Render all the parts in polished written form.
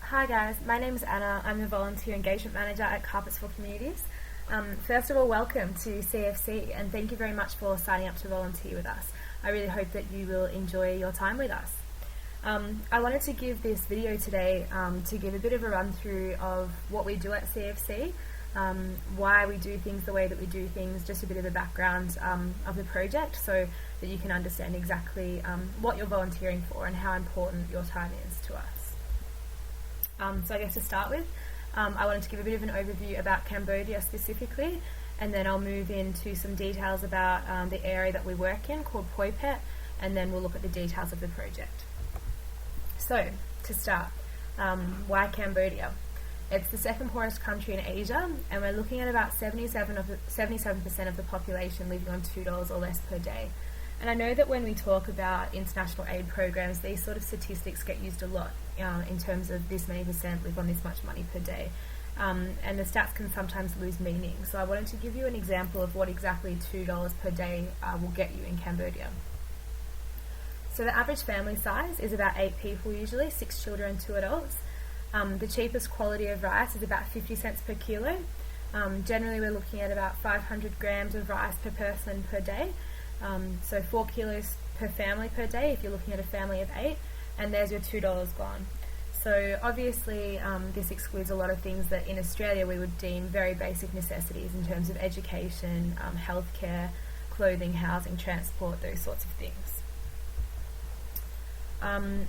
Hi guys, my name is Anna. I'm the Volunteer Engagement Manager at Carpets for Communities. First of all, welcome to CFC and thank you very much for signing up to volunteer with us. I really hope that you will enjoy your time with us. I wanted to give this video today to give a bit of a run through of what we do at CFC, why we do things the way that we do things, just a bit of a background of the project so that you can understand exactly what you're volunteering for and how important your time is to us. So I guess to start with, I wanted to give a bit of an overview about Cambodia specifically, and then I'll move into some details about the area that we work in called Poipet, and then we'll look at the details of the project. So, to start, why Cambodia? It's the second poorest country in Asia, and we're looking at about 77% of the population living on $2 or less per day. And I know that when we talk about international aid programs, these sort of statistics get used a lot in terms of this many percent live on this much money per day. And the stats can sometimes lose meaning. So I wanted to give you an example of what exactly $2 per day will get you in Cambodia. So the average family size is about 8 people usually, 6 children and 2 adults. The cheapest quality of rice is about 50 cents per kilo. Generally we're looking at about 500 grams of rice per person per day. So 4 kilos per family per day if you're looking at a family of 8, and there's your $2 gone. So obviously this excludes a lot of things that in Australia we would deem very basic necessities in terms of education, healthcare, clothing, housing, transport, those sorts of things.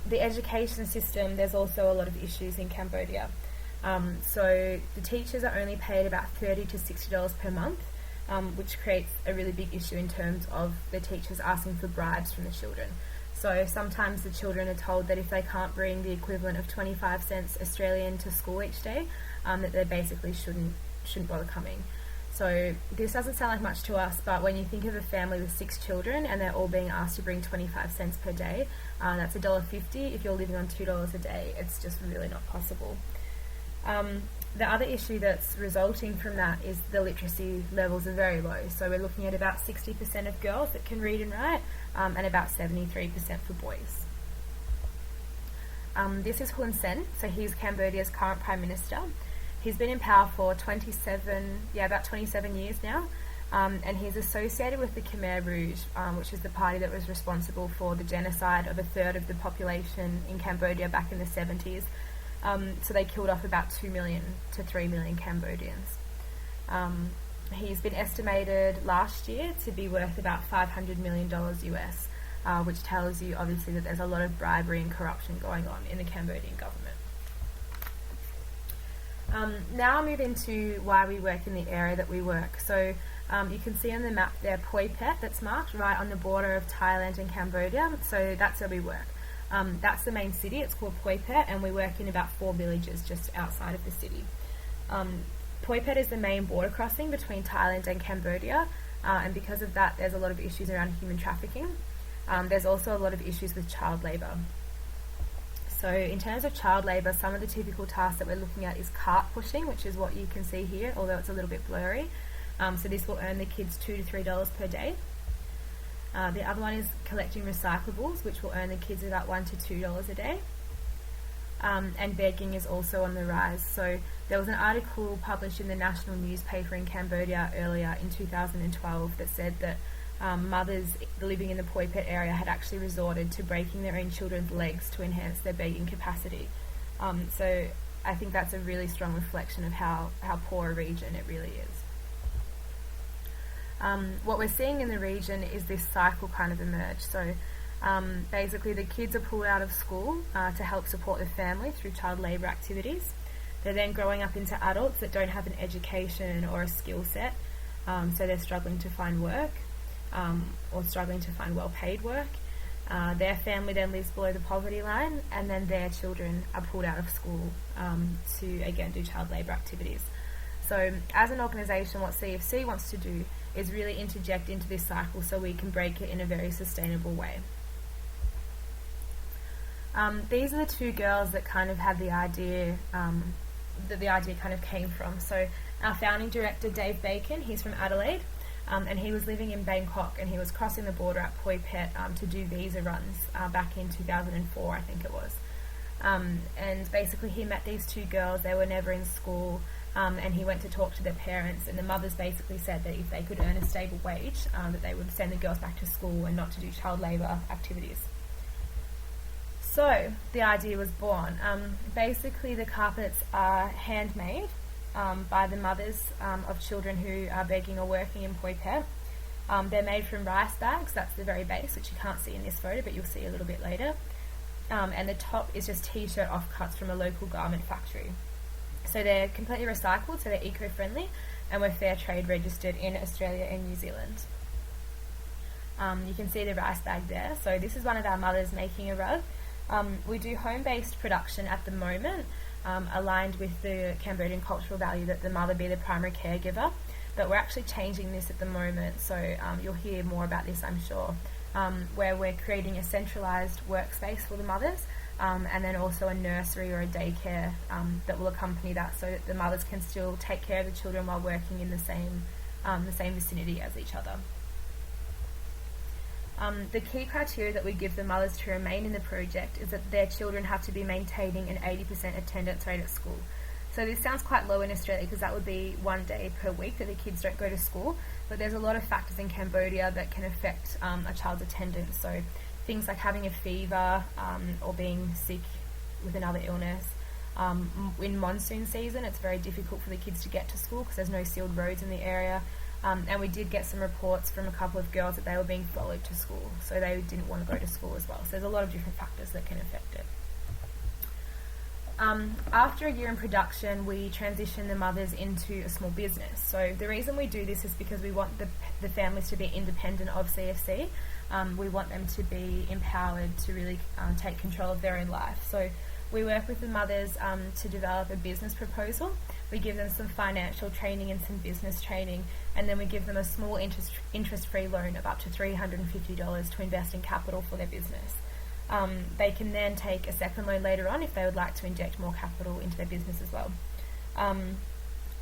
The education system, there's also a lot of issues in Cambodia. So the teachers are only paid about $30 to $60 per month, which creates a really big issue in terms of the teachers asking for bribes from the children. So sometimes the children are told that if they can't bring the equivalent of 25 cents Australian to school each day, that they basically shouldn't bother coming. So this doesn't sound like much to us, but when you think of a family with 6 children and they're all being asked to bring 25 cents per day, that's $1.50. If you're living on $2 a day, it's just really not possible. The other issue that's resulting from that is the literacy levels are very low. So we're looking at about 60% of girls that can read and write, and about 73% for boys. This is Hun Sen, so he's Cambodia's current Prime Minister. He's been in power for about 27 years now, and he's associated with the Khmer Rouge, which is the party that was responsible for the genocide of a third of the population in Cambodia back in the 70s. So they killed off about 2 million to 3 million Cambodians. He's been estimated last year to be worth about $500 million US, which tells you obviously that there's a lot of bribery and corruption going on in the Cambodian government. Now I'll move into why we work in the area that we work. So you can see on the map there Poipet that's marked right on the border of Thailand and Cambodia, so that's where we work. That's the main city, it's called Poipet, and we work in about 4 villages just outside of the city. Poipet is the main border crossing between Thailand and Cambodia, and because of that there's a lot of issues around human trafficking. There's also a lot of issues with child labour. So in terms of child labour, some of the typical tasks that we're looking at is cart pushing, which is what you can see here, although it's a little bit blurry. So this will earn the kids $2 to $3 per day. The other one is collecting recyclables, which will earn the kids about $1 to $2 a day. And begging is also on the rise. So there was an article published in the national newspaper in Cambodia earlier in 2012 that said that mothers living in the Poipet area had actually resorted to breaking their own children's legs to enhance their begging capacity. So I think that's a really strong reflection of how poor a region it really is. What we're seeing in the region is this cycle kind of emerge. So basically the kids are pulled out of school to help support their family through child labour activities. They're then growing up into adults that don't have an education or a skill set, so they're struggling to find work or struggling to find well-paid work. Their family then lives below the poverty line, and then their children are pulled out of school to again do child labour activities. So as an organisation, what CFC wants to do is really interject into this cycle so we can break it in a very sustainable way. These are the 2 girls that kind of had the idea, that the idea kind of came from. So our founding director, Dave Bacon, he's from Adelaide, and he was living in Bangkok, and he was crossing the border at Poipet to do visa runs back in 2004, I think it was. And basically he met these two girls. They were never in school, and he went to talk to their parents, and the mothers basically said that if they could earn a stable wage, that they would send the girls back to school and not to do child labour activities. So the idea was born. Basically the carpets are handmade by the mothers of children who are begging or working in Poi Pet. They're made from rice bags. That's the very base, which you can't see in this photo, but you'll see a little bit later. And the top is just t-shirt offcuts from a local garment factory. So they're completely recycled, so they're eco-friendly, and we're fair trade registered in Australia and New Zealand. You can see the rice bag there. So this is one of our mothers making a rug. We do home-based production at the moment, aligned with the Cambodian cultural value that the mother be the primary caregiver, but we're actually changing this at the moment, so you'll hear more about this, I'm sure, where we're creating a centralised workspace for the mothers, and then also a nursery or a daycare that will accompany that, so that the mothers can still take care of the children while working in the same vicinity as each other. The key criteria that we give the mothers to remain in the project is that their children have to be maintaining an 80% attendance rate at school. So this sounds quite low in Australia because that would be 1 day per week that the kids don't go to school, but there's a lot of factors in Cambodia that can affect a child's attendance. So things like having a fever or being sick with another illness. In monsoon season, it's very difficult for the kids to get to school because there's no sealed roads in the area. And we did get some reports from a couple of girls that they were being followed to school, so they didn't want to go to school as well. So there's a lot of different factors that can affect it. After a year in production, we transition the mothers into a small business. So the reason we do this is because we want the families to be independent of CFC. We want them to be empowered to really take control of their own life. So we work with the mothers to develop a business proposal. We give them some financial training and some business training, and then we give them a small interest-free loan of up to $350 to invest in capital for their business. They can then take a second loan later on if they would like to inject more capital into their business as well.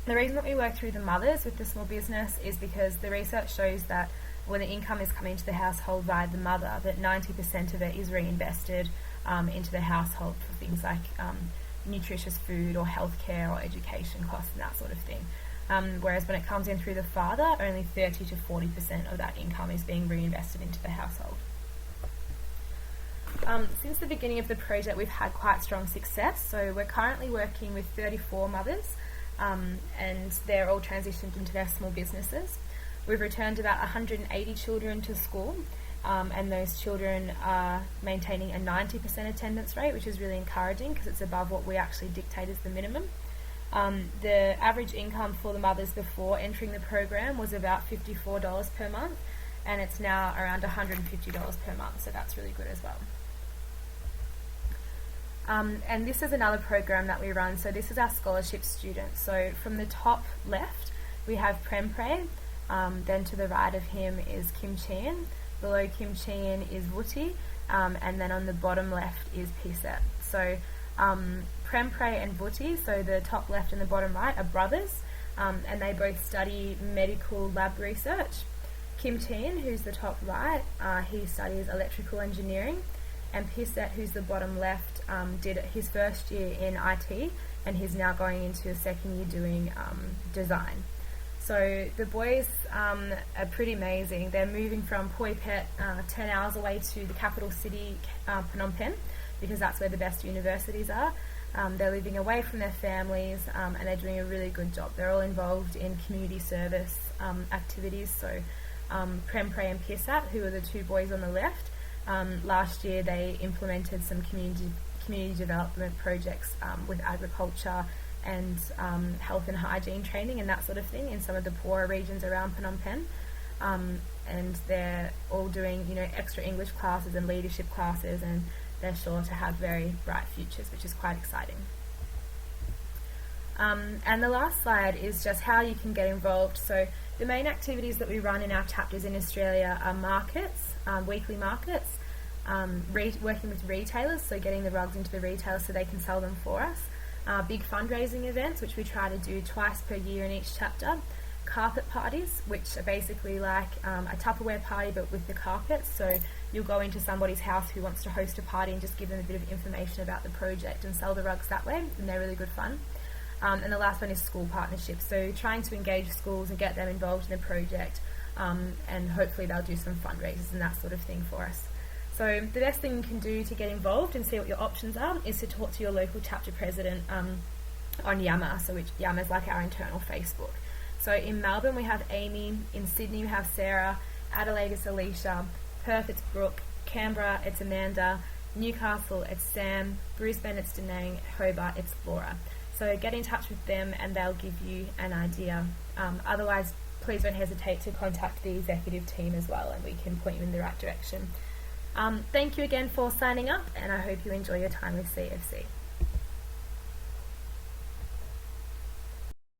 The reason that we work through the mothers with the small business is because the research shows that when the income is coming to the household via the mother, that 90% of it is reinvested into the household for things like nutritious food or healthcare or education costs and that sort of thing. Whereas when it comes in through the father, only 30 to 40% of that income is being reinvested into the household. Since the beginning of the project, we've had quite strong success. So we're currently working with 34 mothers, and they're all transitioned into their small businesses. We've returned about 180 children to school, and those children are maintaining a 90% attendance rate, which is really encouraging because it's above what we actually dictate as the minimum. The average income for the mothers before entering the program was about $54 per month, and it's now around $150 per month, so that's really good as well. And this is another program that we run. So this is our scholarship students. So from the top left, we have Prempre. Then to the right of him is Kim Chien. Below Kim Chien is Vuti. And then on the bottom left is Piset. So Prempre and Vuti, so the top left and the bottom right, are brothers. And they both study medical lab research. Kim Chien, who's the top right, he studies electrical engineering. And Piset, who's the bottom left, did his first year in IT, and he's now going into his second year doing design. So the boys are pretty amazing. They're moving from Poi Pet 10 hours away to the capital city, Phnom Penh, because that's where the best universities are. They're living away from their families, and they're doing a really good job. They're all involved in community service activities. So Prempre and Piset, who are the two boys on the left, last year they implemented some community development projects with agriculture and health and hygiene training and that sort of thing in some of the poorer regions around Phnom Penh. And they're all doing, extra English classes and leadership classes, and they're sure to have very bright futures, which is quite exciting. And the last slide is just how you can get involved. So the main activities that we run in our chapters in Australia are markets, weekly markets, working with retailers, so getting the rugs into the retailers so they can sell them for us, big fundraising events, which we try to do twice per year in each chapter, carpet parties, which are basically like a Tupperware party but with the carpets, so you'll go into somebody's house who wants to host a party and just give them a bit of information about the project and sell the rugs that way, and they're really good fun. And the last one is school partnerships, so trying to engage schools and get them involved in the project, and hopefully they'll do some fundraisers and that sort of thing for us. So the best thing you can do to get involved and see what your options are is to talk to your local chapter president on Yammer, so which Yammer is like our internal Facebook. So in Melbourne we have Amy, in Sydney we have Sarah, Adelaide it's Alicia, Perth it's Brooke, Canberra it's Amanda, Newcastle it's Sam, Brisbane it's Denang, Hobart it's Laura. So get in touch with them and they'll give you an idea. Otherwise, please don't hesitate to contact the executive team as well, and we can point you in the right direction. Thank you again for signing up, and I hope you enjoy your time with CFC.